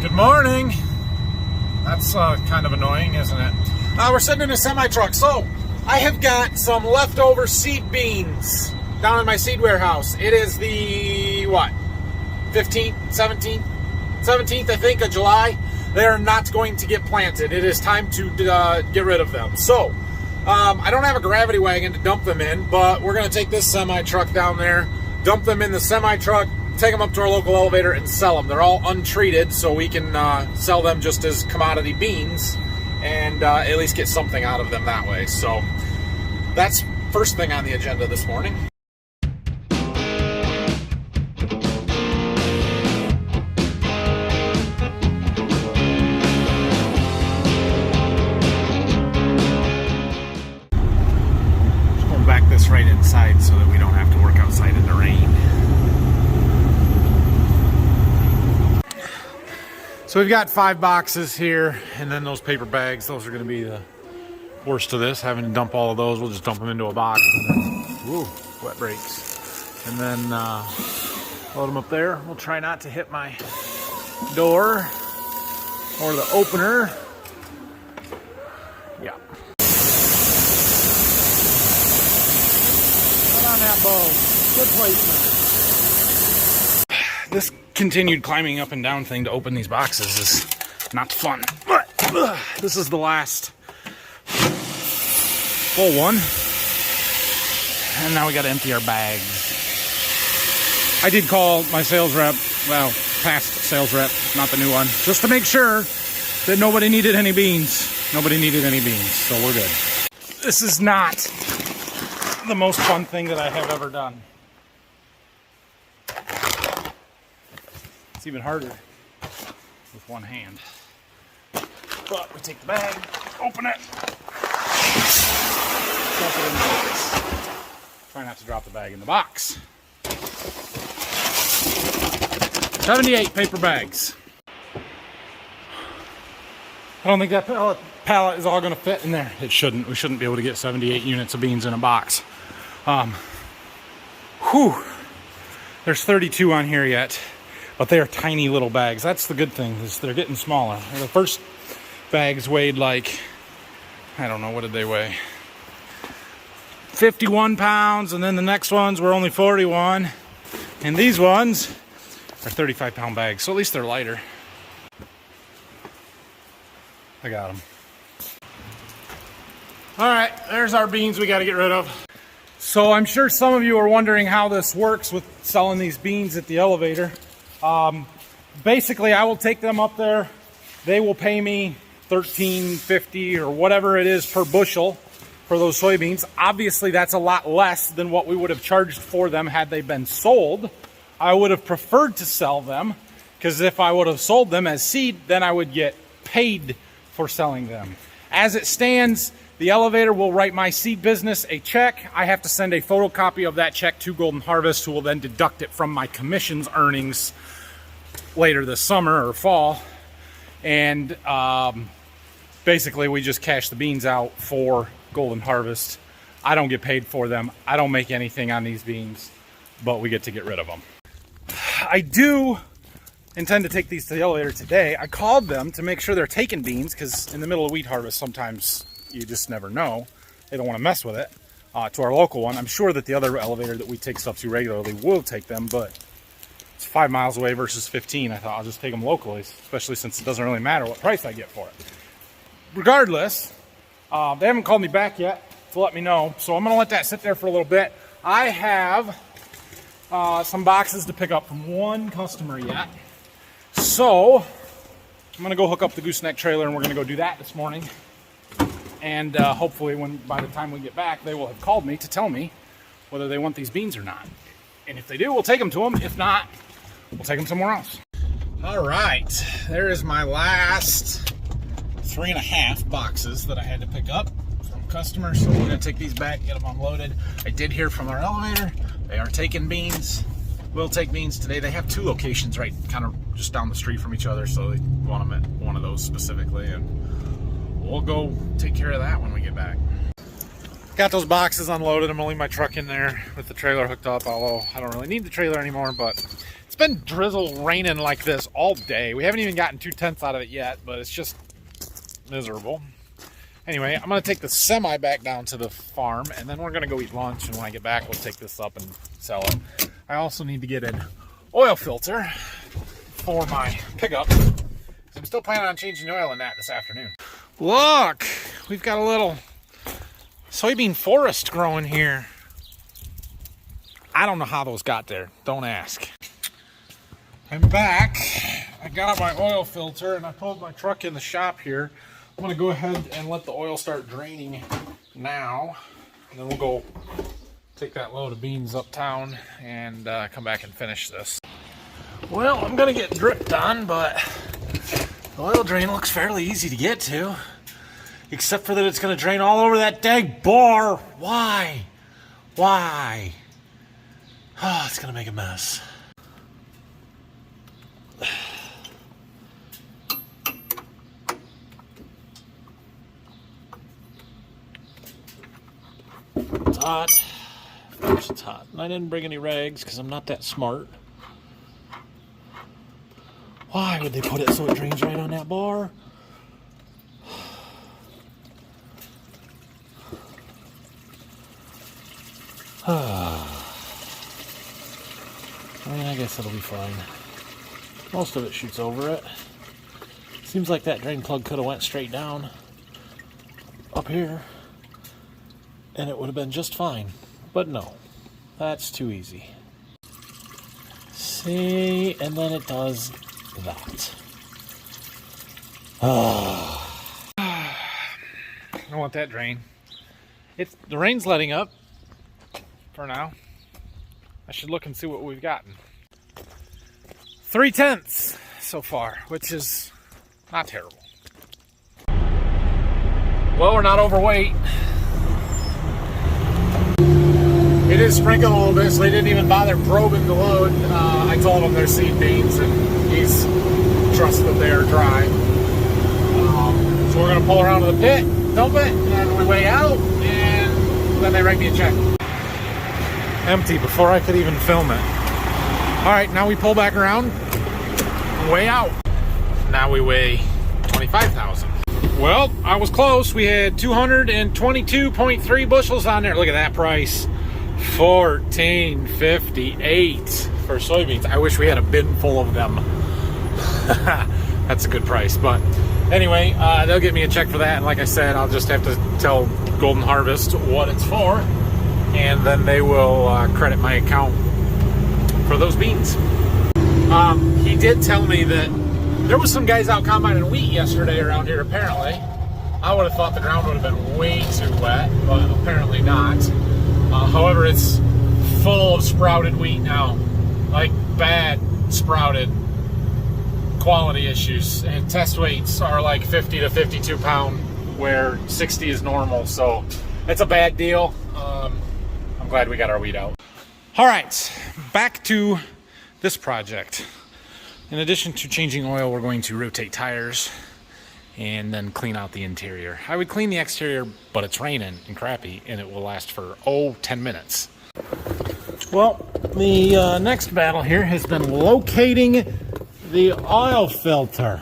Good morning. That's kind of annoying, isn't it? We're sitting in a semi-truck. So, I have got some leftover seed beans down in my seed warehouse. It is the, 15th, 17th? 17th, I think, of July. They are not going to get planted. It is time to get rid of them. So, I don't have a gravity wagon to dump them in, but we're going to take this semi-truck down there, dump them in the semi-truck, take them up to our local elevator and sell them. They're all untreated, so we can sell them just as commodity beans and at least get something out of them that way. So that's first thing on the agenda this morning. Just going back this right inside so that we don't have to work outside in the rain. So we've got 5 boxes here, and then those paper bags. Those are going to be the worst of this, having to dump all of those. We'll just dump them into a box, and then, woo, wet brakes. And then load them up there. We'll try not to hit my door or the opener. Yeah. Right on that bow. Good placement. This continued climbing up and down thing to open these boxes is not fun. But this is the last full one. And now we got to empty our bags. I did call my sales rep, well, past sales rep, not the new one, just to make sure that nobody needed any beans. Nobody needed any beans, so we're good. This is not the most fun thing that I have ever done. It's even harder with one hand. But we take the bag, open it, dump it in the box. Try not to drop the bag in the box. 78 paper bags. I don't think that pallet is all going to fit in there. It shouldn't. We shouldn't be able to get 78 units of beans in a box. There's 32 on here yet. But they are tiny little bags. That's the good thing, is they're getting smaller. The first bags weighed like, I don't know, what did they weigh? 51 pounds, and then the next ones were only 41. And these ones are 35-pound bags, so at least they're lighter. I got them. All right, there's our beans we got to get rid of. So I'm sure some of you are wondering how this works with selling these beans at the elevator. Basically, I will take them up there. They will pay me $13.50 or whatever it is per bushel for those soybeans. Obviously, that's a lot less than what we would have charged for them had they been sold. I would have preferred to sell them, because if I would have sold them as seed, then I would get paid for selling them. As it stands, the elevator will write my seed business a check. I have to send a photocopy of that check to Golden Harvest, who will then deduct it from my commission's earnings later this summer or fall. And basically we just cash the beans out for Golden Harvest. I don't get paid for them. I don't make anything on these beans, but we get to get rid of them. I do intend to take these to the elevator today. I called them to make sure they're taking beans, because in the middle of wheat harvest sometimes you just never know. They don't want to mess with it. To our local one, I'm sure that the other elevator that we take stuff to regularly will take them, but it's 5 miles away versus 15. I thought I'll just take them locally, especially since it doesn't really matter what price I get for it. Regardless, they haven't called me back yet to let me know, so I'm going to let that sit there for a little bit. I have some boxes to pick up from one customer yet, so I'm going to go hook up the gooseneck trailer, and we're going to go do that this morning. And hopefully by the time we get back, they will have called me to tell me whether they want these beans or not. And if they do, we'll take them to them. If not, we'll take them somewhere else. All right, there is my last 3.5 boxes that I had to pick up from customers. So we're gonna take these back, get them unloaded. I did hear from our elevator. They are taking beans. We'll take beans today. They have 2 locations right kind of just down the street from each other. So they want them at one of those specifically. And we'll go take care of that when we get back. Got those boxes unloaded. I'm gonna leave my truck in there with the trailer hooked up, although I don't really need the trailer anymore, but It's been drizzle raining like this all day. We haven't even gotten 2/10 out of it yet, but it's just miserable. Anyway, I'm going to take the semi back down to the farm, and then we're going to go eat lunch, and when I get back, we'll take this up and sell it. I also need to get an oil filter for my pickup. I'm still planning on changing oil in that this afternoon. Look, we've got a little soybean forest growing here. I don't know how those got there. Don't ask. I'm back. I got out my oil filter, and I pulled my truck in the shop here. I'm going to go ahead and let the oil start draining now, and then we'll go take that load of beans uptown and come back and finish this. Well, I'm going to get dripped on, but the oil drain looks fairly easy to get to, except for that it's going to drain all over that dang bar. Why? Why? Oh, it's going to make a mess. It's hot. Of course it's hot. And I didn't bring any rags because I'm not that smart. Why would they put it so it drains right on that bar? I mean, I guess it'll be fine. Most of it shoots over it. Seems like that drain plug could have went straight down up here, and it would have been just fine. But no, that's too easy. See, and then it does that. I don't want that drain. The rain's letting up for now. I should look and see what we've gotten. 3/10 so far, which is not terrible. Well, we're not overweight. It is sprinkling a little bit, so they didn't even bother probing the load. I told them they're seed beans, and he's trusted that they are dry. So we're going to pull around to the pit, dump it, and we weigh out, and then they write me a check. Empty before I could even film it. All right, now we pull back around, weigh out. Now we weigh 25,000. Well, I was close. We had 222.3 bushels on there. Look at that price. $14.58 for soybeans. I wish we had a bin full of them. That's a good price. But anyway, they'll get me a check for that. And like I said, I'll just have to tell Golden Harvest what it's for. And then they will credit my account for those beans. He did tell me that there was some guys out combining wheat yesterday around here, apparently. I would have thought the ground would have been way too wet, but apparently not. However, it's full of sprouted wheat now. Like bad sprouted quality issues. And test weights are like 50 to 52 pound, where 60 is normal. So it's a bad deal. I'm glad we got our wheat out. All right, back to this project. In addition to changing oil, we're going to rotate tires and then clean out the interior. I would clean the exterior, but it's raining and crappy, and it will last for, 10 minutes. Well, the next battle here has been locating the oil filter.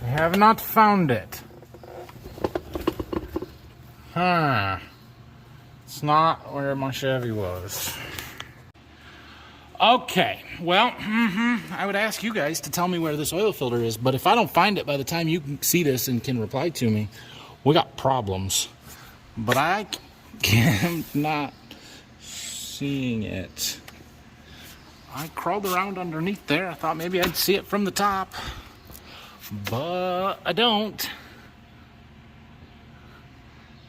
I have not found it. It's not where my Chevy was. Okay, well, I would ask you guys to tell me where this oil filter is, but if I don't find it by the time you can see this and can reply to me, we got problems. But I am not seeing it. I crawled around underneath there. I thought maybe I'd see it from the top, but I don't.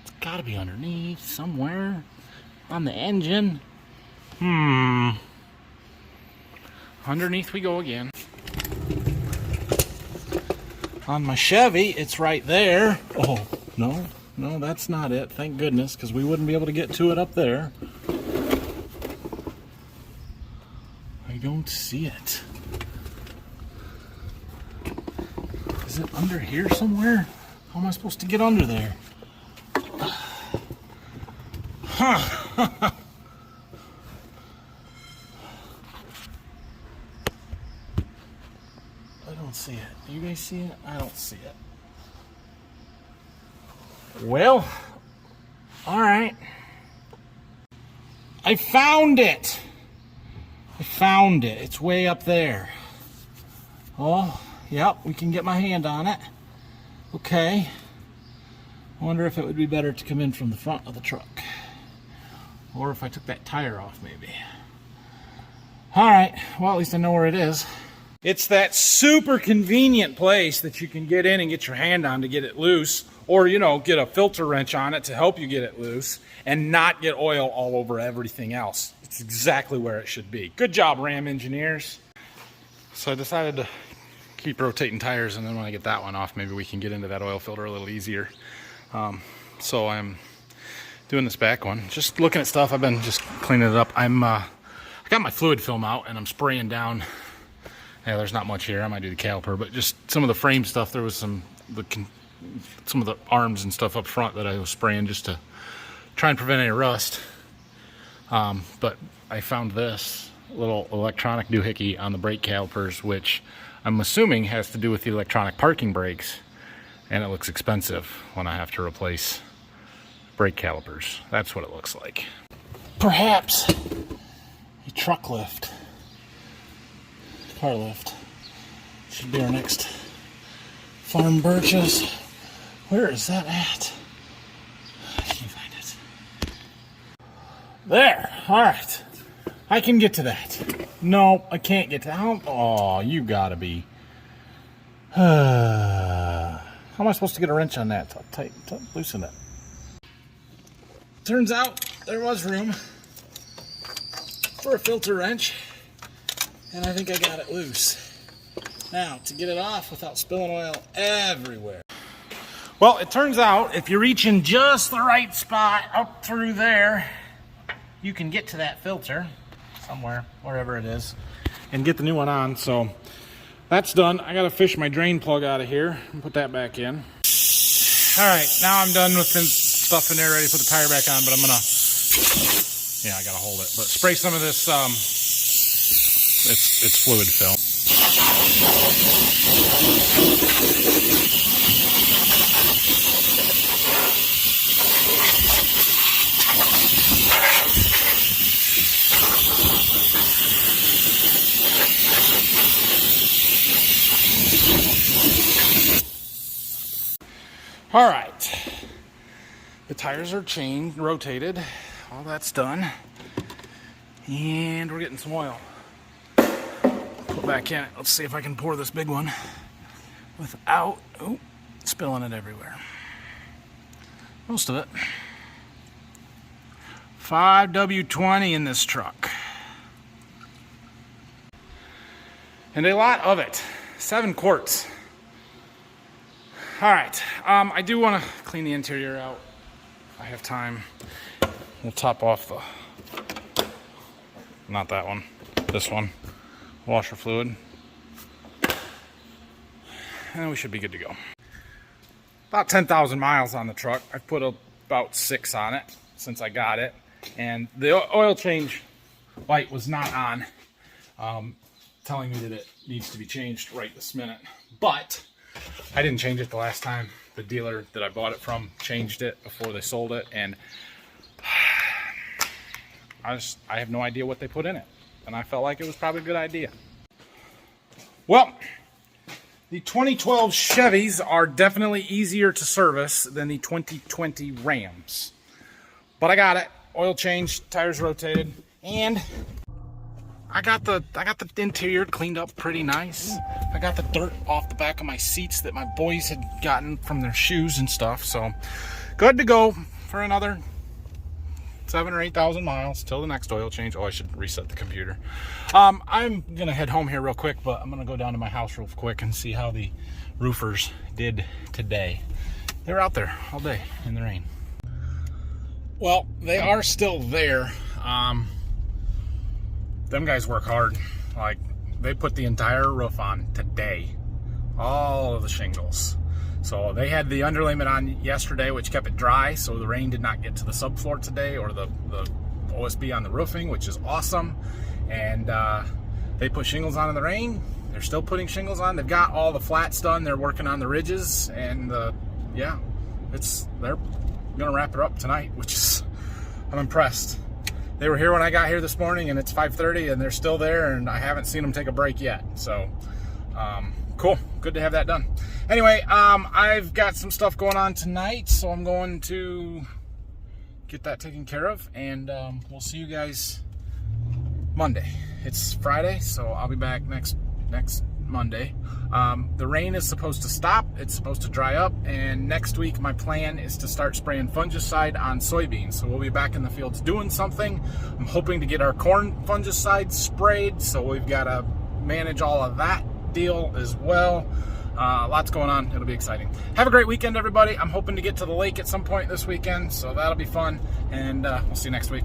It's gotta be underneath somewhere on the engine. Underneath we go again. On my Chevy, it's right there. Oh, no, that's not it. Thank goodness, because we wouldn't be able to get to it up there. I don't see it. Is it under here somewhere? How am I supposed to get under there? Huh. don't see it. Do you guys see it? I don't see it. Well, all right. I found it. I found it. It's way up there. Oh, yep, we can get my hand on it. Okay. I wonder if it would be better to come in from the front of the truck. Or if I took that tire off, maybe. All right, well, at least I know where it is. It's that super convenient place that you can get in and get your hand on to get it loose. Or, you know, get a filter wrench on it to help you get it loose and not get oil all over everything else. It's exactly where it should be. Good job, Ram engineers. So I decided to keep rotating tires, and then when I get that one off, maybe we can get into that oil filter a little easier. So I'm doing this back one, just looking at stuff. I've been just cleaning it up. I got my fluid film out and I'm spraying down. Yeah, there's not much here. I might do the caliper, but just some of the frame stuff. There was some of the arms and stuff up front that I was spraying just to try and prevent any rust. But I found this little electronic doohickey on the brake calipers, which I'm assuming has to do with the electronic parking brakes, and it looks expensive when I have to replace brake calipers. That's what it looks like. Perhaps a truck lift, car lift, should be our next farm purchase. Where is that at? I can't find it. There, all right. I can get to that. No, I can't get to that. Oh, you gotta be. How am I supposed to get a wrench on that? Loosen it. Turns out there was room for a filter wrench, and I think I got it loose. Now, to get it off without spilling oil everywhere. Well, it turns out if you reach in just the right spot up through there, you can get to that filter somewhere, wherever it is, and get the new one on. So that's done. I gotta fish my drain plug out of here and put that back in. All right, now I'm done with the stuff in there, ready to put the tire back on, but I'm gonna, yeah, I gotta hold it, but spray some of this, it's fluid film. All right, the tires are changed, rotated, all that's done, and we're getting some oil. Put back in it. Let's see if I can pour this big one without spilling it everywhere. Most of it. 5W20 in this truck. And a lot of it. 7 quarts. All right, I do want to clean the interior out. I have time. We'll top off the, not that one, this one, washer fluid. And then we should be good to go. About 10,000 miles on the truck. I've put about 6 on it since I got it. And the oil change light was not on, telling me that it needs to be changed right this minute. But I didn't change it the last time. The dealer that I bought it from changed it before they sold it, and I have no idea what they put in it, and I felt like it was probably a good idea. Well, the 2012 Chevys are definitely easier to service than the 2020 Rams, but I got it. Oil changed, tires rotated, and I got the interior cleaned up pretty nice. I got the dirt off the back of my seats that my boys had gotten from their shoes and stuff. So good to go for another 7,000 or 8,000 miles till the next oil change. Oh, I should reset the computer. I'm gonna head home here real quick, but I'm gonna go down to my house real quick and see how the roofers did today. They were out there all day in the rain. Well, they are still there. Them guys work hard. Like, they put the entire roof on today, all of the shingles. So they had the underlayment on yesterday, which kept it dry, so the rain did not get to the subfloor today, or the OSB on the roofing, which is awesome. And they put shingles on in the rain. They're still putting shingles on. They've got all the flats done. They're working on the ridges, and yeah, they're gonna wrap it up tonight, which is, I'm impressed. They were here when I got here this morning, and it's 5:30, and they're still there, and I haven't seen them take a break yet. So cool, good to have that done. Anyway, I've got some stuff going on tonight, so I'm going to get that taken care of, and we'll see you guys Monday. It's Friday, so I'll be back next Monday. The rain is supposed to stop. It's supposed to dry up, and next week my plan is to start spraying fungicide on soybeans. So we'll be back in the fields doing something. I'm hoping to get our corn fungicide sprayed, so we've got to manage all of that deal as well. Lots going on. It'll be exciting. Have a great weekend, everybody. I'm hoping to get to the lake at some point this weekend, so that'll be fun, and we'll see you next week.